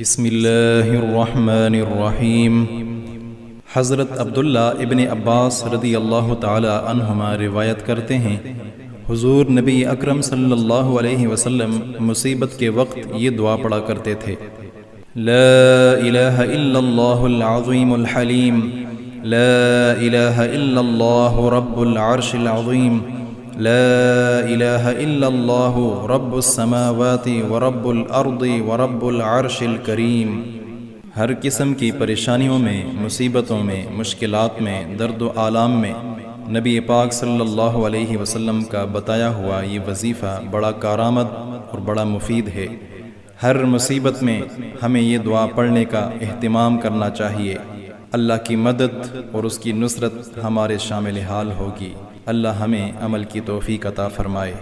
بسم اللہ الرحمن الرحیم۔ حضرت عبداللہ ابن عباس رضی اللہ تعالی عنہما روایت کرتے ہیں، حضور نبی اکرم صلی اللہ علیہ وسلم مصیبت کے وقت یہ دعا پڑھا کرتے تھے: لا الہ الا اللہ العظیم الحلیم، لا الہ الا اللہ رب العرش العظیم، لا الہ الا اللہ رب السماوات ورب الارض ورب العرش الکریم۔ ہر قسم کی پریشانیوں میں، مصیبتوں میں، مشکلات میں، درد و آلام میں نبی پاک صلی اللہ علیہ وسلم کا بتایا ہوا یہ وظیفہ بڑا کارآمد اور بڑا مفید ہے۔ ہر مصیبت میں ہمیں یہ دعا پڑھنے کا اہتمام کرنا چاہیے۔ اللہ کی مدد اور اس کی نصرت ہمارے شامل حال ہوگی۔ اللہ ہمیں عمل کی توفیق عطا فرمائے۔